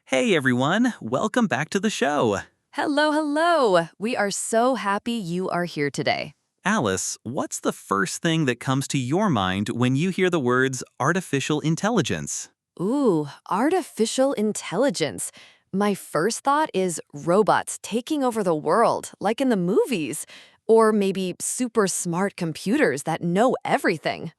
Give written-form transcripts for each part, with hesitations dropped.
Hey everyone, welcome back to the show. Hello, hello. We are so happy you are here today. Alice, what's the first thing that comes to your mind when you hear the words artificial intelligence? Ooh, artificial intelligence. My first thought is robots taking over the world, like in the movies. Or maybe super smart computers that know everything.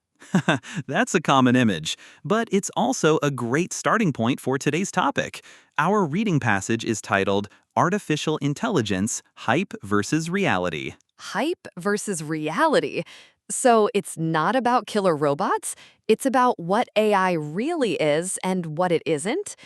That's a common image, but it's also a great starting point for today's topic. Our reading passage is titled Artificial Intelligence, Hype versus Reality. Hype versus reality. So it's not about killer robots, it's about what AI really is and what it isn't.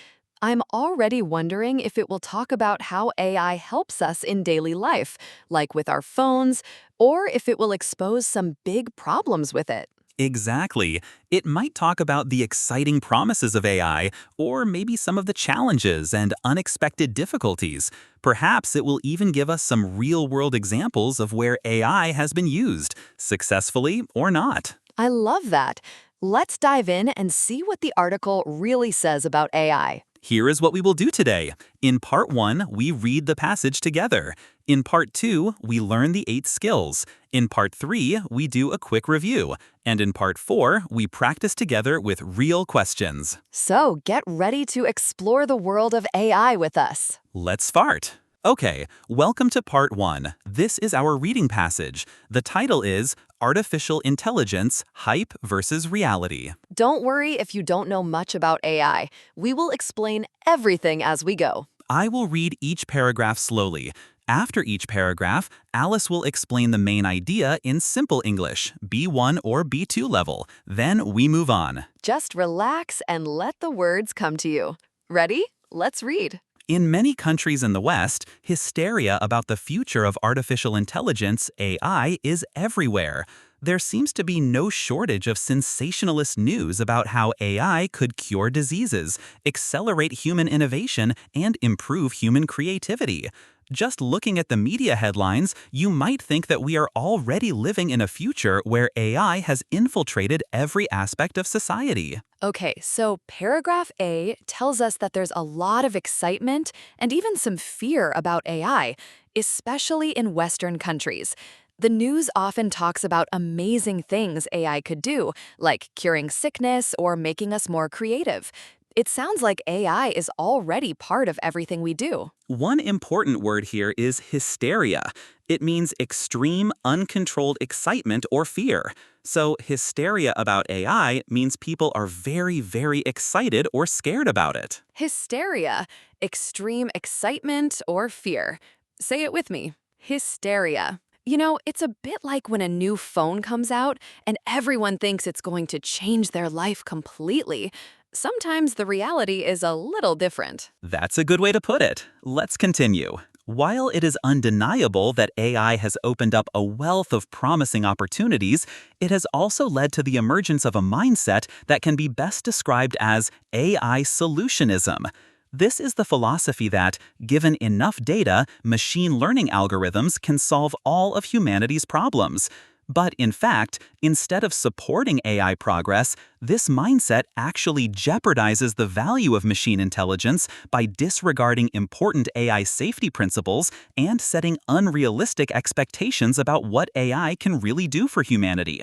I'm already wondering if it will talk about how AI helps us in daily life, like with our phones, or if it will expose some big problems with it. Exactly. It might talk about the exciting promises of AI, or maybe some of the challenges and unexpected difficulties. Perhaps it will even give us some real-world examples of where AI has been used, successfully or not. I love that. Let's dive in and see what the article really says about AI. Here is what we will do today. In Part 1, we read the passage together. In Part 2, we learn the 8 skills. In Part 3, we do a quick review. And in Part 4, we practice together with real questions. So get ready to explore the world of AI with us. Let's start. Okay, welcome to Part 1. This is our reading passage. The title is Artificial Intelligence, Hype versus Reality. Don't worry if you don't know much about AI. We will explain everything as we go. I will read each paragraph slowly. After each paragraph, Alice will explain the main idea in simple English, B1 or B2 level. Then we move on. Just relax and let the words come to you. Ready? Let's read. In many countries in the West, hysteria about the future of artificial intelligence, AI, is everywhere. There seems to be no shortage of sensationalist news about how AI could cure diseases, accelerate human innovation, and improve human creativity. Just looking at the media headlines, you might think that we are already living in a future where AI has infiltrated every aspect of society. Okay, so paragraph A tells us that there's a lot of excitement and even some fear about AI, especially in Western countries. The news often talks about amazing things AI could do, like curing sickness or making us more creative. It sounds like AI is already part of everything we do. One important word here is hysteria. It means extreme, uncontrolled excitement or fear. So hysteria about AI means people are very, very excited or scared about it. Hysteria, extreme excitement or fear. Say it with me. Hysteria. You know, it's a bit like when a new phone comes out and everyone thinks it's going to change their life completely. Sometimes the reality is a little different. That's a good way to put it. Let's continue. While it is undeniable that AI has opened up a wealth of promising opportunities, it has also led to the emergence of a mindset that can be best described as AI solutionism. This is the philosophy that, given enough data, machine learning algorithms can solve all of humanity's problems. But in fact, instead of supporting AI progress, this mindset actually jeopardizes the value of machine intelligence by disregarding important AI safety principles and setting unrealistic expectations about what AI can really do for humanity.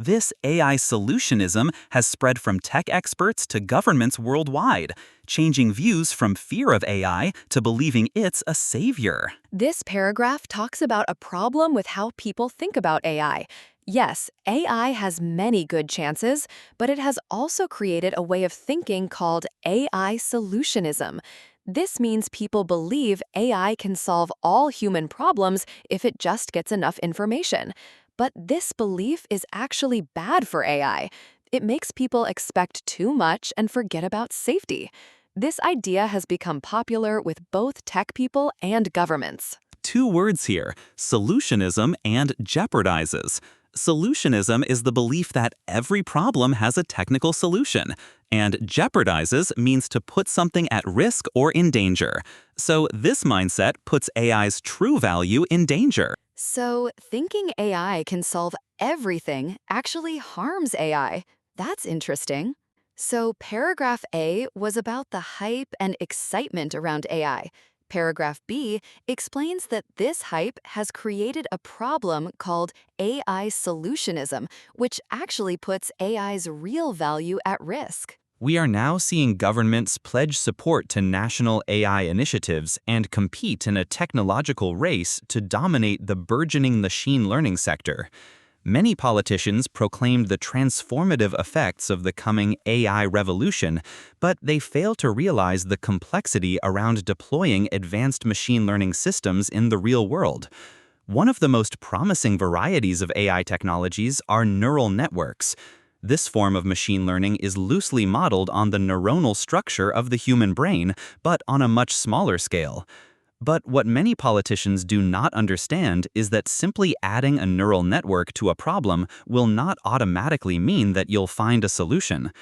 This AI solutionism has spread from tech experts to governments worldwide, changing views from fear of AI to believing it's a savior. This paragraph talks about a problem with how people think about AI. Yes, AI has many good chances, but it has also created a way of thinking called AI solutionism. This means people believe AI can solve all human problems if it just gets enough information. But this belief is actually bad for AI. It makes people expect too much and forget about safety. This idea has become popular with both tech people and governments. Two words here, solutionism and jeopardizes. Solutionism is the belief that every problem has a technical solution, and jeopardizes means to put something at risk or in danger. So this mindset puts AI's true value in danger. So, thinking AI can solve everything actually harms AI. That's interesting. So, paragraph A was about the hype and excitement around AI. Paragraph B explains that this hype has created a problem called AI solutionism, which actually puts AI's real value at risk. We are now seeing governments pledge support to national AI initiatives and compete in a technological race to dominate the burgeoning machine learning sector. Many politicians proclaimed the transformative effects of the coming AI revolution, but they fail to realize the complexity around deploying advanced machine learning systems in the real world. One of the most promising varieties of AI technologies are neural networks. This form of machine learning is loosely modeled on the neuronal structure of the human brain, but on a much smaller scale. But what many politicians do not understand is that simply adding a neural network to a problem will not automatically mean that you'll find a solution.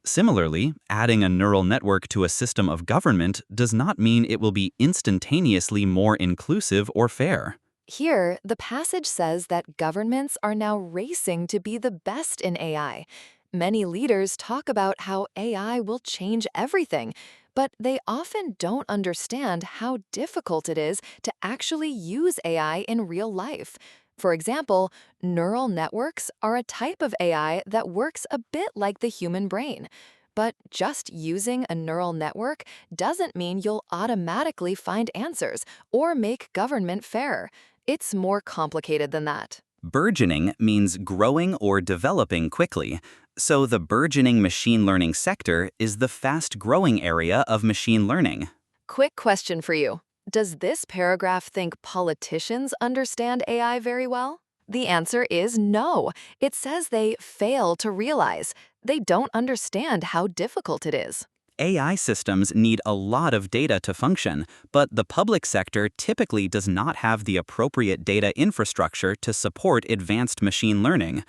Similarly, adding a neural network to a system of government does not mean it will be instantaneously more inclusive or fair. Here, the passage says that governments are now racing to be the best in AI. Many leaders talk about how AI will change everything, but they often don't understand how difficult it is to actually use AI in real life. For example, neural networks are a type of AI that works a bit like the human brain. But just using a neural network doesn't mean you'll automatically find answers or make government fair. It's more complicated than that. Burgeoning means growing or developing quickly. So the burgeoning machine learning sector is the fast-growing area of machine learning. Quick question for you. Does this paragraph think politicians understand AI very well? The answer is no. It says they fail to realize. They don't understand how difficult it is. AI systems need a lot of data to function, but the public sector typically does not have the appropriate data infrastructure to support advanced machine learning.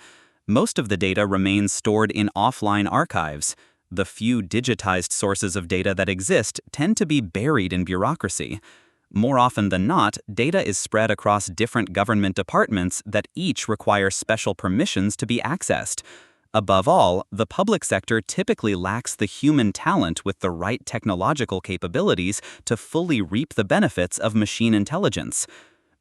Most of the data remains stored in offline archives. The few digitized sources of data that exist tend to be buried in bureaucracy. More often than not, data is spread across different government departments that each require special permissions to be accessed. Above all, the public sector typically lacks the human talent with the right technological capabilities to fully reap the benefits of machine intelligence.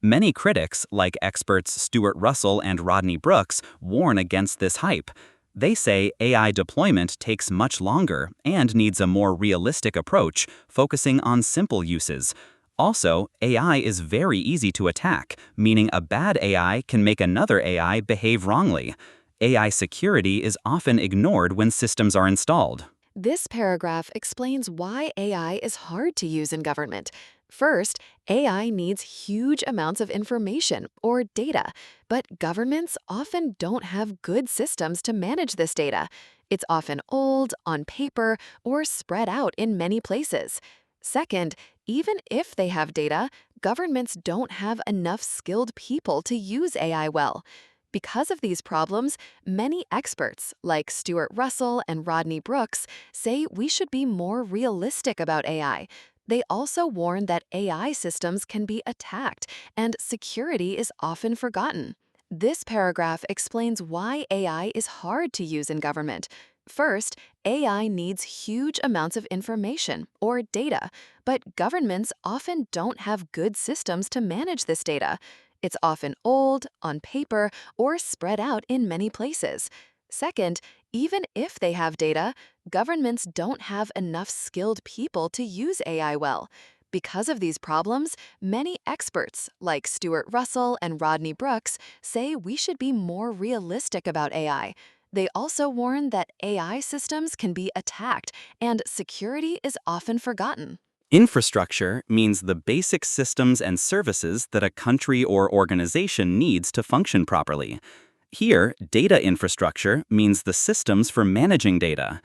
Many critics, like experts Stuart Russell and Rodney Brooks, warn against this hype. They say AI deployment takes much longer and needs a more realistic approach, focusing on simple uses. Also, AI is very easy to attack, meaning a bad AI can make another AI behave wrongly. AI security is often ignored when systems are installed. This paragraph explains why AI is hard to use in government. First, AI needs huge amounts of information or data, but governments often don't have good systems to manage this data. It's often old, on paper, or spread out in many places. Second, even if they have data, governments don't have enough skilled people to use AI well. Because of these problems, many experts, like Stuart Russell and Rodney Brooks, say we should be more realistic about AI. They also warn that AI systems can be attacked, and security is often forgotten. This paragraph explains why AI is hard to use in government. First, AI needs huge amounts of information or data, but governments often don't have good systems to manage this data. It's often old, on paper, or spread out in many places. Second, even if they have data, governments don't have enough skilled people to use AI well. Because of these problems, many experts, like Stuart Russell and Rodney Brooks, say we should be more realistic about AI. They also warn that AI systems can be attacked, and security is often forgotten. Infrastructure means the basic systems and services that a country or organization needs to function properly. Here, data infrastructure means the systems for managing data.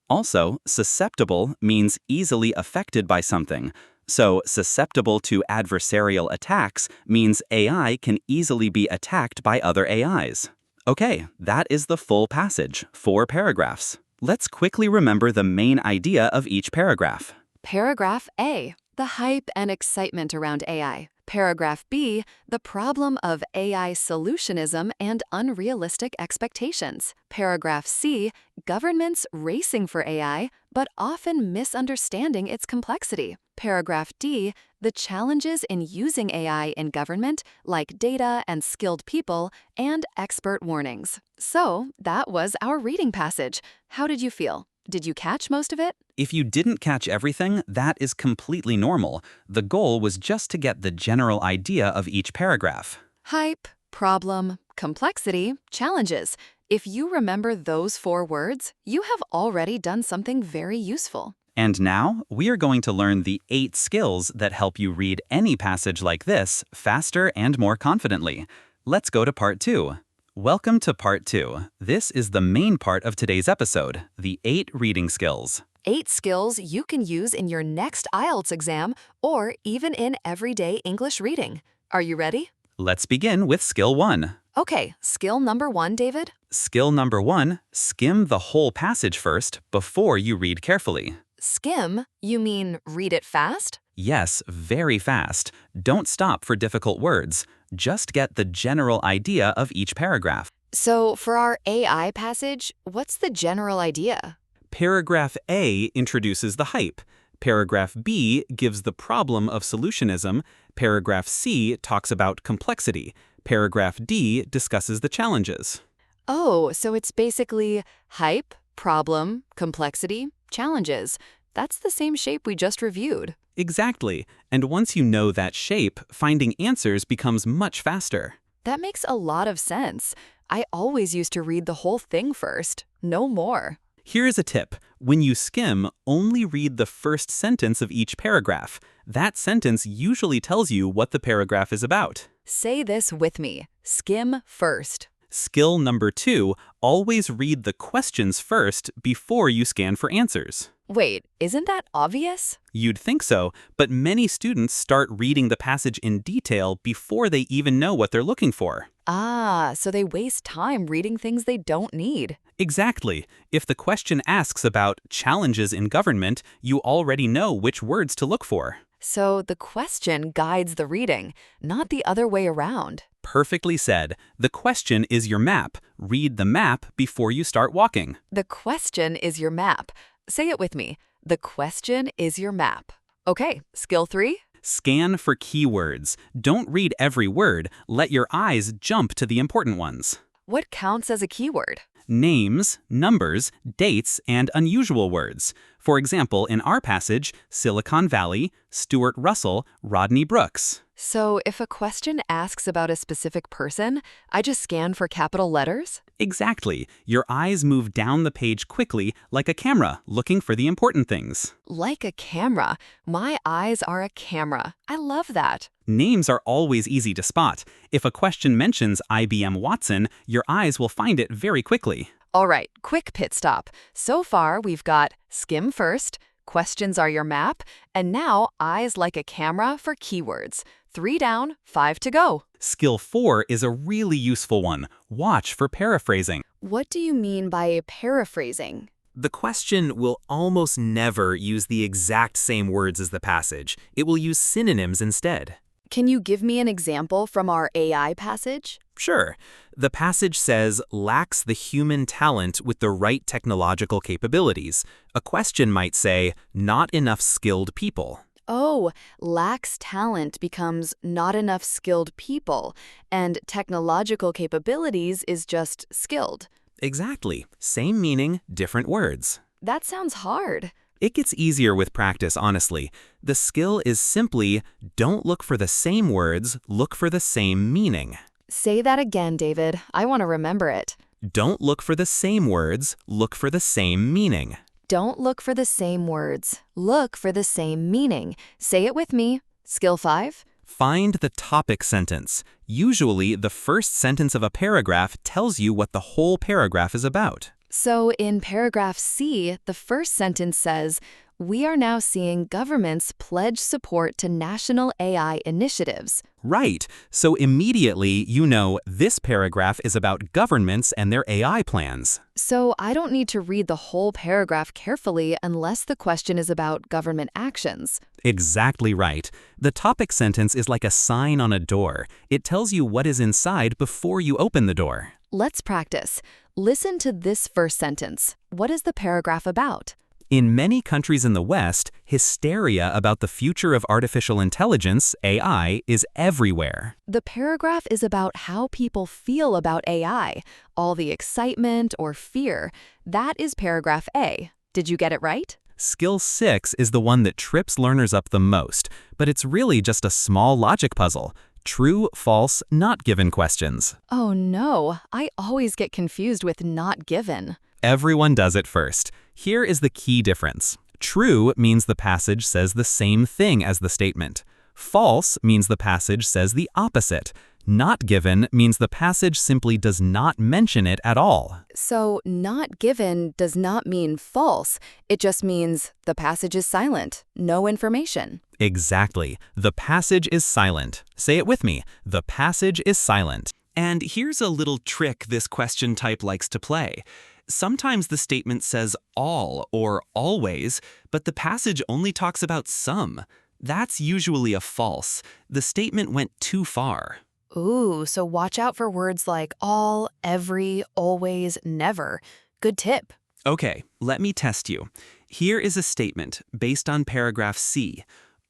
Also, susceptible means easily affected by something. So, susceptible to adversarial attacks means AI can easily be attacked by other AIs. Okay, that is the full passage, 4 paragraphs. Let's quickly remember the main idea of each paragraph. Paragraph A, the hype and excitement around AI. Paragraph B, the problem of AI solutionism and unrealistic expectations. Paragraph C, governments racing for AI, but often misunderstanding its complexity. Paragraph D, the challenges in using AI in government, like data and skilled people, and expert warnings. So, that was our reading passage. How did you feel? Did you catch most of it? If you didn't catch everything, that is completely normal. The goal was just to get the general idea of each paragraph. Hype, problem, complexity, challenges. If you remember those 4 words, you have already done something very useful. And now, we are going to learn the 8 skills that help you read any passage like this faster and more confidently. Let's go to part 2. Welcome to part 2. This is the main part of today's episode, the 8 reading skills. 8 skills you can use in your next IELTS exam or even in everyday English reading. Are you ready? Let's begin with skill 1. Okay, skill number 1, David. Skill number 1, skim the whole passage first before you read carefully. Skim? You mean read it fast? Yes, very fast. Don't stop for difficult words. Just get the general idea of each paragraph. So for our AI passage, what's the general idea? Paragraph A introduces the hype. Paragraph B gives the problem of solutionism. Paragraph C talks about complexity. Paragraph D discusses the challenges. Oh, so it's basically hype, problem, complexity, challenges. That's the same shape we just reviewed. Exactly. And once you know that shape, finding answers becomes much faster. That makes a lot of sense. I always used to read the whole thing first. No more. Here's a tip. When you skim, only read the first sentence of each paragraph. That sentence usually tells you what the paragraph is about. Say this with me. Skim first. Skill number 2, always read the questions first before you scan for answers. Wait, isn't that obvious? You'd think so, but many students start reading the passage in detail before they even know what they're looking for. Ah, so they waste time reading things they don't need. Exactly. If the question asks about challenges in government, you already know which words to look for. So the question guides the reading, not the other way around. Perfectly said. The question is your map. Read the map before you start walking. The question is your map. Say it with me. The question is your map. Okay, skill 3. Scan for keywords. Don't read every word. Let your eyes jump to the important ones. What counts as a keyword? Names, numbers, dates, and unusual words. For example, in our passage, Silicon Valley, Stuart Russell, Rodney Brooks. So if a question asks about a specific person, I just scan for capital letters? Exactly. Your eyes move down the page quickly like a camera, looking for the important things. Like a camera. My eyes are a camera. I love that. Names are always easy to spot. If a question mentions IBM Watson, your eyes will find it very quickly. All right, quick pit stop. So far, we've got skim first, questions are your map, and now eyes like a camera for keywords. 3 down, 5 to go. Skill 4 is a really useful one. Watch for paraphrasing. What do you mean by paraphrasing? The question will almost never use the exact same words as the passage. It will use synonyms instead. Can you give me an example from our AI passage? Sure. The passage says, lacks the human talent with the right technological capabilities. A question might say, not enough skilled people. Oh, lacks talent becomes not enough skilled people, and technological capabilities is just skilled. Exactly. Same meaning, different words. That sounds hard. It gets easier with practice, honestly. The skill is simply, don't look for the same words, look for the same meaning. Say that again, David. I want to remember it. Don't look for the same words, look for the same meaning. Don't look for the same words. Look for the same meaning. Say it with me. Skill 5. Find the topic sentence. Usually, the first sentence of a paragraph tells you what the whole paragraph is about. So in paragraph C, the first sentence says, We are now seeing governments pledge support to national AI initiatives. Right. So immediately, you know this paragraph is about governments and their AI plans. So I don't need to read the whole paragraph carefully unless the question is about government actions. Exactly right. The topic sentence is like a sign on a door. It tells you what is inside before you open the door. Let's practice. Listen to this first sentence. What is the paragraph about? In many countries in the West, hysteria about the future of artificial intelligence, AI, is everywhere. The paragraph is about how people feel about AI, all the excitement or fear. That is paragraph A. Did you get it right? Skill 6 is the one that trips learners up the most, but it's really just a small logic puzzle. True, false, not given questions. Oh no, I always get confused with not given. Everyone does it first. Here is the key difference. True means the passage says the same thing as the statement. False means the passage says the opposite. Not given means the passage simply does not mention it at all. So not given does not mean false. It just means the passage is silent, no information. Exactly. The passage is silent. Say it with me. The passage is silent. And here's a little trick this question type likes to play. Sometimes the statement says all or always, but the passage only talks about some. That's usually a false. The statement went too far. Ooh, so watch out for words like all, every, always, never. Good tip. Okay, let me test you. Here is a statement based on paragraph C.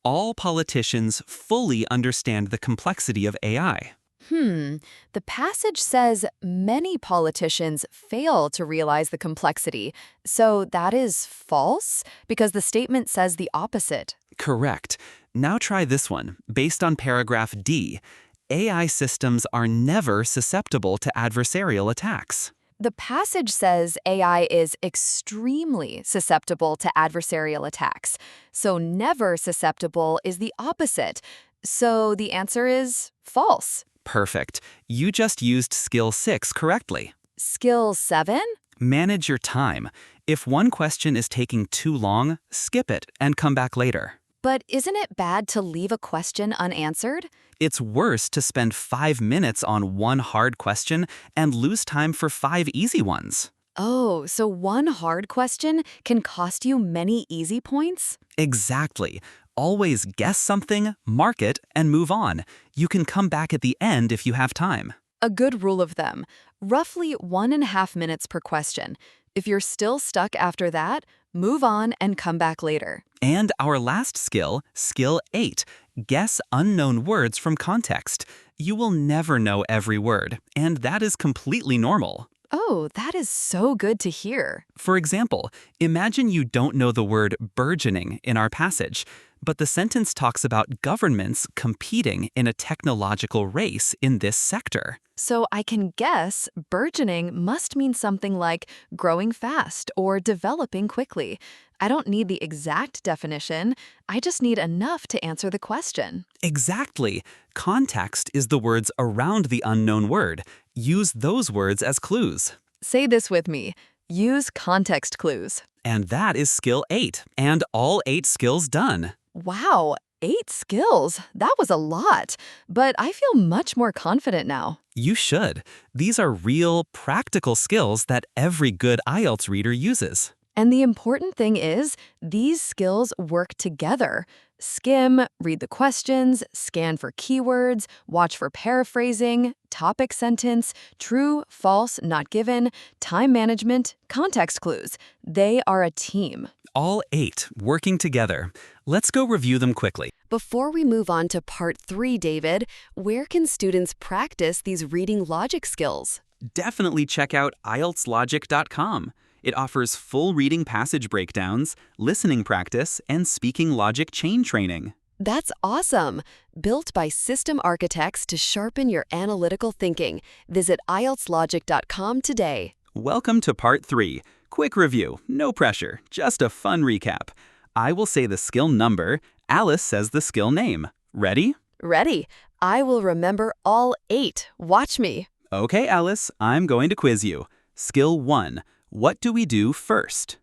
All politicians fully understand the complexity of AI. The passage says many politicians fail to realize the complexity. So that is false because the statement says the opposite. Correct. Now try this one, based on paragraph D. AI systems are never susceptible to adversarial attacks. The passage says AI is extremely susceptible to adversarial attacks. So never susceptible is the opposite. So the answer is false. Perfect. You just used skill 6 correctly. Skill 7? Manage your time. If one question is taking too long, skip it and come back later. But isn't it bad to leave a question unanswered? It's worse to spend 5 minutes on one hard question and lose time for 5 easy ones. Oh, so one hard question can cost you many easy points? Exactly. Always guess something, mark it, and move on. You can come back at the end if you have time. A good rule of thumb, roughly 1.5 minutes per question. If you're still stuck after that, move on and come back later. And our last skill, skill 8, guess unknown words from context. You will never know every word, and that is completely normal. Oh, that is so good to hear. For example, imagine you don't know the word burgeoning in our passage, but the sentence talks about governments competing in a technological race in this sector. So I can guess burgeoning must mean something like growing fast or developing quickly. I don't need the exact definition. I just need enough to answer the question. Exactly. Context is the words around the unknown word. Use those words as clues. Say this with me. Use context clues. And that is skill 8, and all 8 skills done. Wow, 8 skills. That was a lot, but I feel much more confident now. You should. These are real, practical skills that every good IELTS reader uses. And the important thing is, these skills work together. Skim, read the questions, scan for keywords, watch for paraphrasing, topic sentence, true, false, not given, time management, context clues. They are a team. All 8 working together. Let's go review them quickly. Before we move on to part 3, David, where can students practice these reading logic skills? Definitely check out IELTSlogic.com. It offers full reading passage breakdowns, listening practice, and speaking logic chain training. That's awesome! Built by system architects to sharpen your analytical thinking. Visit IELTSlogic.com today. Welcome to part 3. Quick review, no pressure, just a fun recap. I will say the skill number, Alice says the skill name. Ready? Ready. I will remember all 8. Watch me. Okay, Alice, I'm going to quiz you. Skill 1. What do we do first?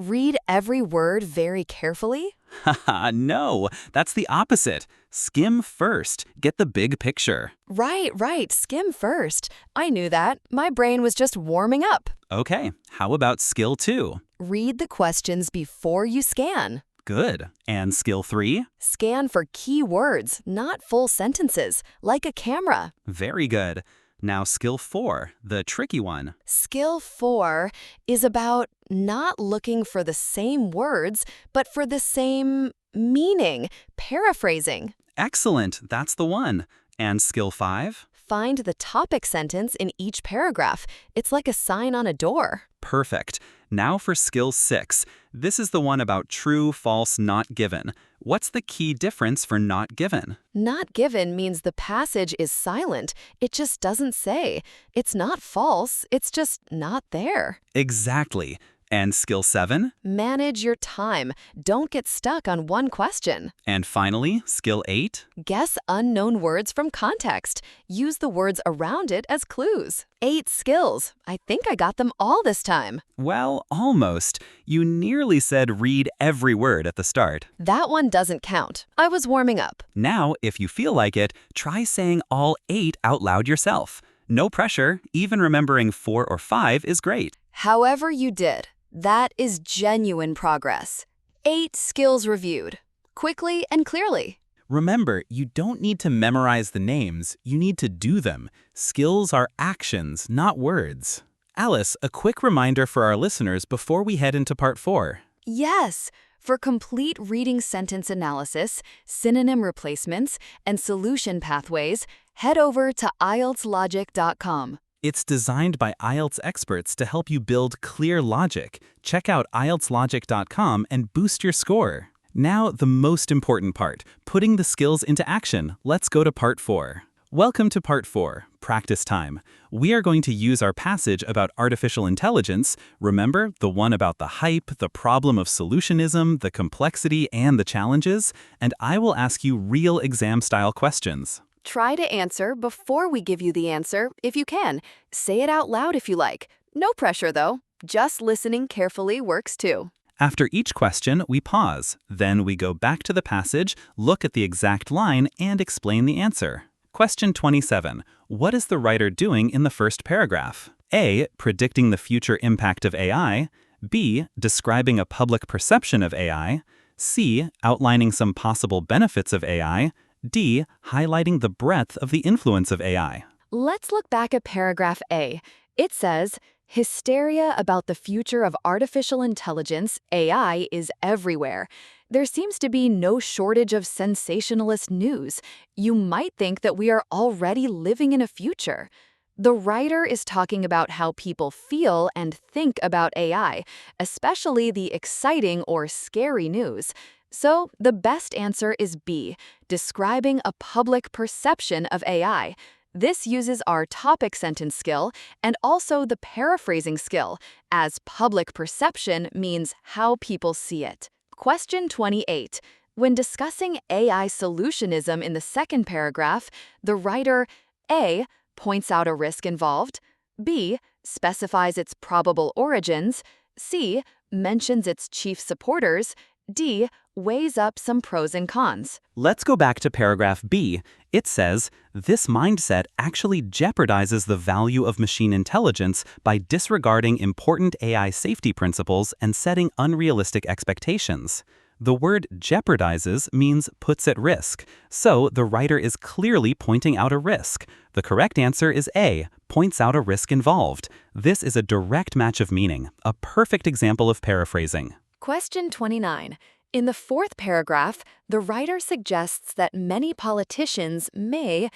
Read every word very carefully? Haha, no, that's the opposite. Skim first, get the big picture. Right, skim first. I knew that. My brain was just warming up. Okay, how about skill 2? Read the questions before you scan. Good. And skill 3? Scan for key words, not full sentences, like a camera. Very good. Now skill 4, the tricky one. Skill 4 is about not looking for the same words, but for the same meaning, paraphrasing. Excellent, that's the one. And skill 5? Find the topic sentence in each paragraph. It's like a sign on a door. Perfect. Now for skill 6. This is the one about true, false, not given. What's the key difference for not given? Not given means the passage is silent. It just doesn't say. It's not false, it's just not there. Exactly. And skill 7? Manage your time. Don't get stuck on one question. And finally, skill 8? Guess unknown words from context. Use the words around it as clues. 8 skills. I think I got them all this time. Well, almost. You nearly said read every word at the start. That one doesn't count. I was warming up. Now, if you feel like it, try saying all 8 out loud yourself. No pressure, even remembering 4 or 5 is great. However you did, that is genuine progress. 8 skills reviewed, quickly and clearly. Remember, you don't need to memorize the names, you need to do them. Skills are actions, not words. Alice, a quick reminder for our listeners before we head into part 4. Yes, for complete reading sentence analysis, synonym replacements, and solution pathways, head over to IELTSlogic.com. It's designed by IELTS experts to help you build clear logic. Check out IELTSlogic.com and boost your score. Now, the most important part, putting the skills into action. Let's go to part 4. Welcome to part 4, practice time. We are going to use our passage about artificial intelligence. Remember, the one about the hype, the problem of solutionism, the complexity, and the challenges? And I will ask you real exam-style questions. Try to answer before we give you the answer, if you can. Say it out loud if you like. No pressure, though. Just listening carefully works too. After each question, we pause. Then we go back to the passage, look at the exact line, and explain the answer. Question 27. What is the writer doing in the first paragraph? A. Predicting the future impact of AI. B. Describing a public perception of AI. C. Outlining some possible benefits of AI. D. Highlighting the breadth of the influence of AI. Let's look back at paragraph A. It says, hysteria about the future of artificial intelligence, AI, is everywhere. There seems to be no shortage of sensationalist news. You might think that we are already living in a future. The writer is talking about how people feel and think about AI, especially the exciting or scary news. So, the best answer is B, describing a public perception of AI. This uses our topic sentence skill and also the paraphrasing skill, as public perception means how people see it. Question 28. When discussing AI solutionism in the second paragraph, the writer A. points out a risk involved, B. specifies its probable origins, C. mentions its chief supporters, D. weighs up some pros and cons. Let's go back to paragraph B. It says, this mindset actually jeopardizes the value of machine intelligence by disregarding important AI safety principles and setting unrealistic expectations. The word jeopardizes means puts at risk, so the writer is clearly pointing out a risk. The correct answer is A, points out a risk involved. This is a direct match of meaning, a perfect example of paraphrasing. Question 29. In the fourth paragraph, the writer suggests that many politicians may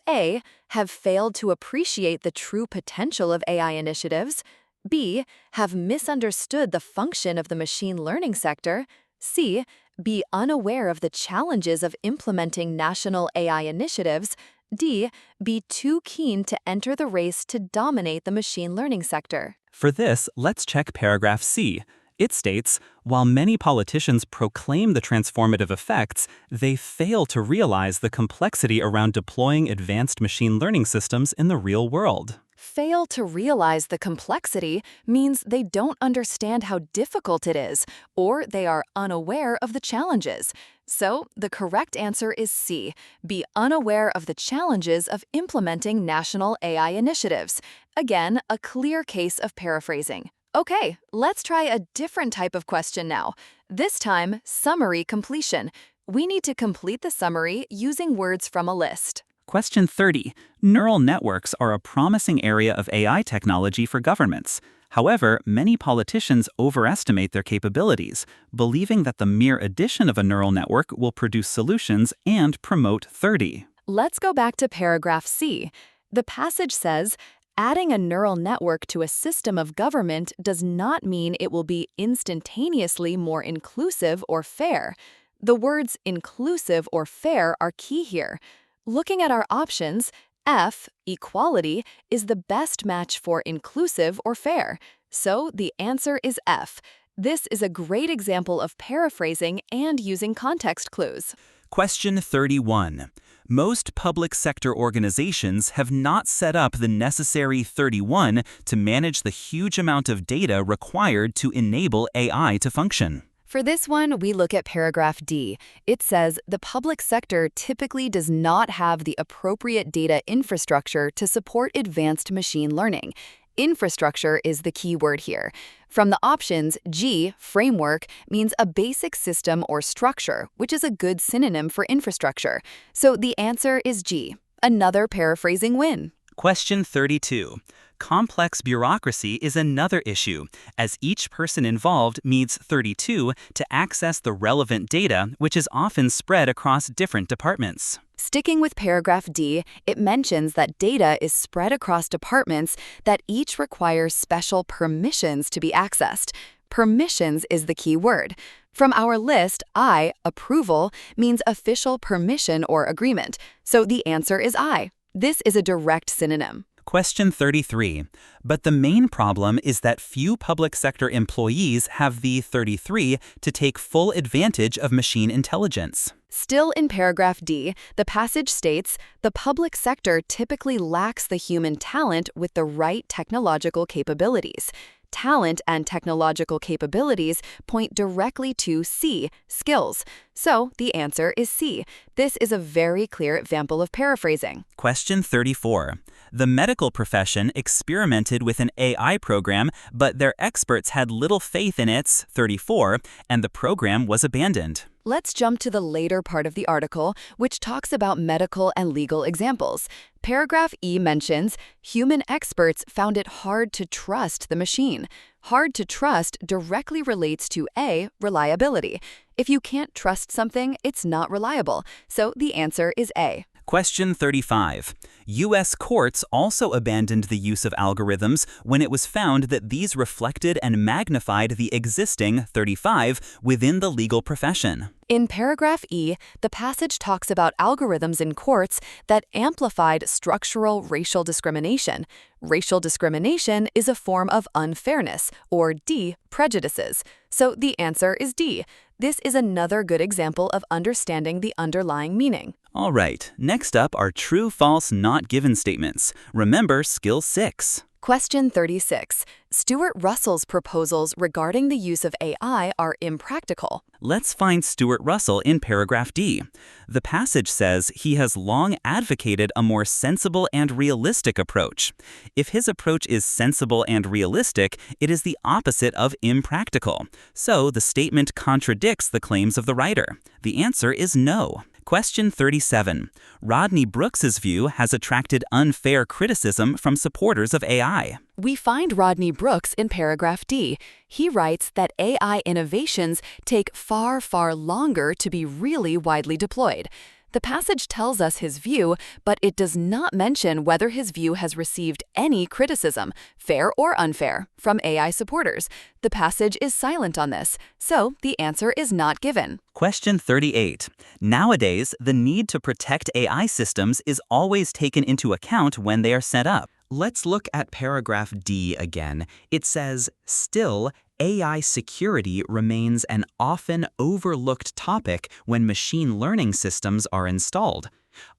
A. have failed to appreciate the true potential of AI initiatives, B. have misunderstood the function of the machine learning sector, C. be unaware of the challenges of implementing national AI initiatives, D. be too keen to enter the race to dominate the machine learning sector. For this, let's check paragraph C. It states, while many politicians proclaim the transformative effects, they fail to realize the complexity around deploying advanced machine learning systems in the real world. Fail to realize the complexity means they don't understand how difficult it is, or they are unaware of the challenges. So, the correct answer is C. Be unaware of the challenges of implementing national AI initiatives. Again, a clear case of paraphrasing. Okay, let's try a different type of question now. This time, summary completion. We need to complete the summary using words from a list. Question 30. Neural networks are a promising area of AI technology for governments. However, many politicians overestimate their capabilities, believing that the mere addition of a neural network will produce solutions and promote 30. Let's go back to paragraph C. The passage says, adding a neural network to a system of government does not mean it will be instantaneously more inclusive or fair. The words inclusive or fair are key here. Looking at our options, F, equality, is the best match for inclusive or fair. So the answer is F. This is a great example of paraphrasing and using context clues. Question 31. Most public sector organizations have not set up the necessary 31 to manage the huge amount of data required to enable AI to function. For this one, we look at paragraph D. It says the public sector typically does not have the appropriate data infrastructure to support advanced machine learning. Infrastructure is the key word here. From the options, G, framework, means a basic system or structure, which is a good synonym for infrastructure. So the answer is G. Another paraphrasing win. Question 32. Complex bureaucracy is another issue, as each person involved needs 32 to access the relevant data, which is often spread across different departments. Sticking with paragraph D, it mentions that data is spread across departments that each requires special permissions to be accessed. Permissions is the key word. From our list, I, approval, means official permission or agreement. So the answer is I. This is a direct synonym. Question 33. But the main problem is that few public sector employees have the 33 to take full advantage of machine intelligence. Still in paragraph D, the passage states, the public sector typically lacks the human talent with the right technological capabilities. Talent and technological capabilities point directly to C, skills. So the answer is C. This is a very clear example of paraphrasing. Question 34. The medical profession experimented with an AI program, but their experts had little faith in its 34, and the program was abandoned. Let's jump to the later part of the article, which talks about medical and legal examples. Paragraph E mentions, human experts found it hard to trust the machine. Hard to trust directly relates to A, reliability. If you can't trust something, it's not reliable. So the answer is A. Question 35. U.S. courts also abandoned the use of algorithms when it was found that these reflected and magnified the existing 35 within the legal profession. In paragraph E, the passage talks about algorithms in courts that amplified structural racial discrimination. Racial discrimination is a form of unfairness, or D, prejudices. So the answer is D. This is another good example of understanding the underlying meaning. All right, next up are true, false, not given statements. Remember skill 6. Question 36. Stuart Russell's proposals regarding the use of AI are impractical. Let's find Stuart Russell in paragraph D. The passage says he has long advocated a more sensible and realistic approach. If his approach is sensible and realistic, it is the opposite of impractical. So the statement contradicts the claims of the writer. The answer is no. Question 37. Rodney Brooks's view has attracted unfair criticism from supporters of AI. We find Rodney Brooks in paragraph D. He writes that AI innovations take far, far longer to be really widely deployed. The passage tells us his view, but it does not mention whether his view has received any criticism, fair or unfair, from AI supporters. The passage is silent on this, so the answer is not given. Question 38. Nowadays, the need to protect AI systems is always taken into account when they are set up. Let's look at paragraph D again. It says, still, AI security remains an often overlooked topic when machine learning systems are installed.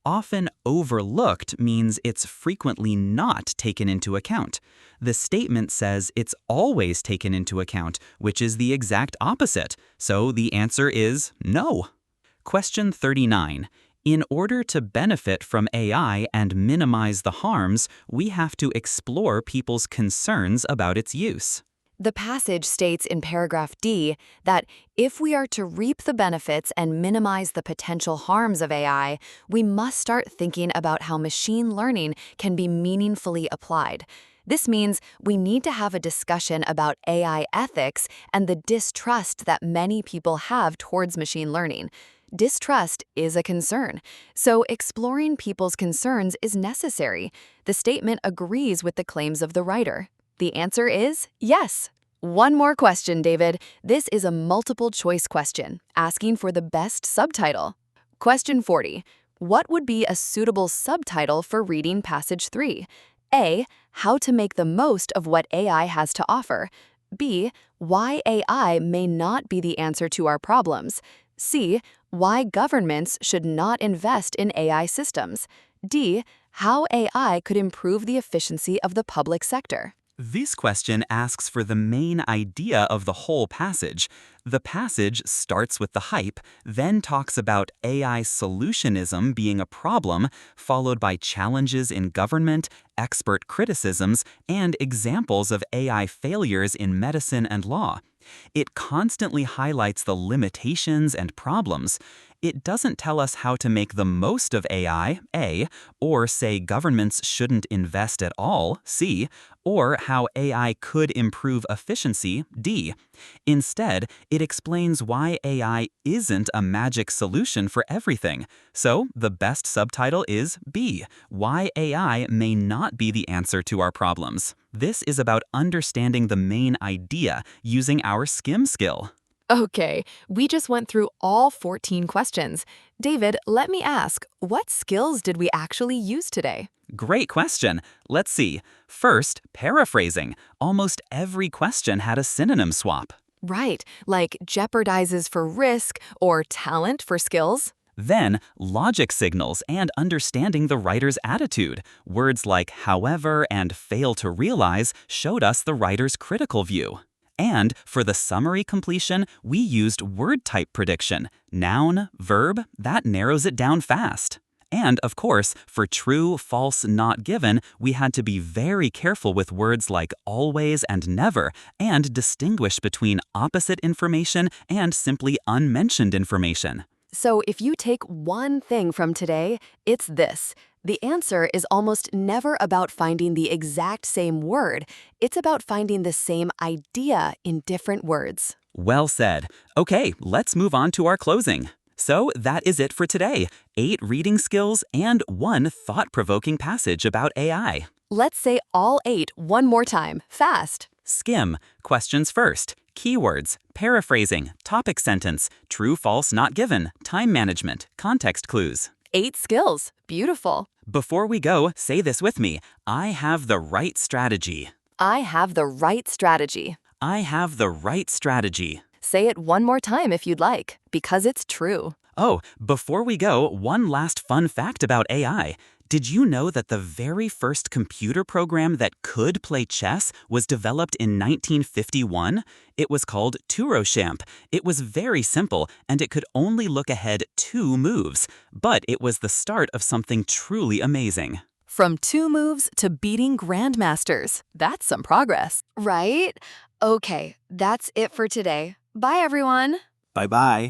Often Overlooked means it's frequently not taken into account. The statement says it's always taken into account, which is the exact opposite. So the answer is no. Question 39. In order to benefit from AI and minimize the harms, we have to explore people's concerns about its use. The passage states in paragraph D that if we are to reap the benefits and minimize the potential harms of AI, we must start thinking about how machine learning can be meaningfully applied. This means we need to have a discussion about AI ethics and the distrust that many people have towards machine learning. Distrust is a concern, so exploring people's concerns is necessary. The statement agrees with the claims of the writer. The answer is yes. One more question, David. This is a multiple-choice question, asking for the best subtitle. Question 40. What would be a suitable subtitle for reading passage 3? A. How to make the most of what AI has to offer. B. Why AI may not be the answer to our problems. C. Why governments should not invest in AI systems. D. How AI could improve the efficiency of the public sector. This question asks for the main idea of the whole passage. The passage starts with the hype, then talks about AI solutionism being a problem, followed by challenges in government, expert criticisms, and examples of AI failures in medicine and law. It constantly highlights the limitations and problems. It doesn't tell us how to make the most of AI, A, or say governments shouldn't invest at all, C, or how AI could improve efficiency, D. Instead, it explains why AI isn't a magic solution for everything. So, the best subtitle is B, why AI may not be the answer to our problems. This is about understanding the main idea using our skim skill. Okay, we just went through all 14 questions. David, let me ask, what skills did we actually use today? Great question. Let's see. First, paraphrasing. Almost every question had a synonym swap. Right, like jeopardizes for risk or talent for skills. Then, logic signals and understanding the writer's attitude. Words like however and fail to realize showed us the writer's critical view. And for the summary completion, we used word type prediction. Noun, verb, that narrows it down fast. And, of course, for true, false, not given, we had to be very careful with words like always and never, and distinguish between opposite information and simply unmentioned information. So if you take one thing from today, it's this. The answer is almost never about finding the exact same word. It's about finding the same idea in different words. Well said. Okay, let's move on to our closing. So that is it for today. 8 reading skills and 1 thought-provoking passage about AI. Let's say all 8 one more time, fast. Skim. Questions first. Keywords. Paraphrasing. Topic sentence. True, false, not given. Time management. Context clues. 8 skills. Beautiful. Before we go, say this with me. I have the right strategy. I have the right strategy. I have the right strategy. Say it one more time if you'd like, because it's true. Oh, before we go, one last fun fact about AI. Did you know that the very first computer program that could play chess was developed in 1951? It was called Turochamp. It was very simple, and it could only look ahead 2 moves. But it was the start of something truly amazing. From 2 moves to beating grandmasters. That's some progress. Right? Okay, that's it for today. Bye, everyone. Bye-bye.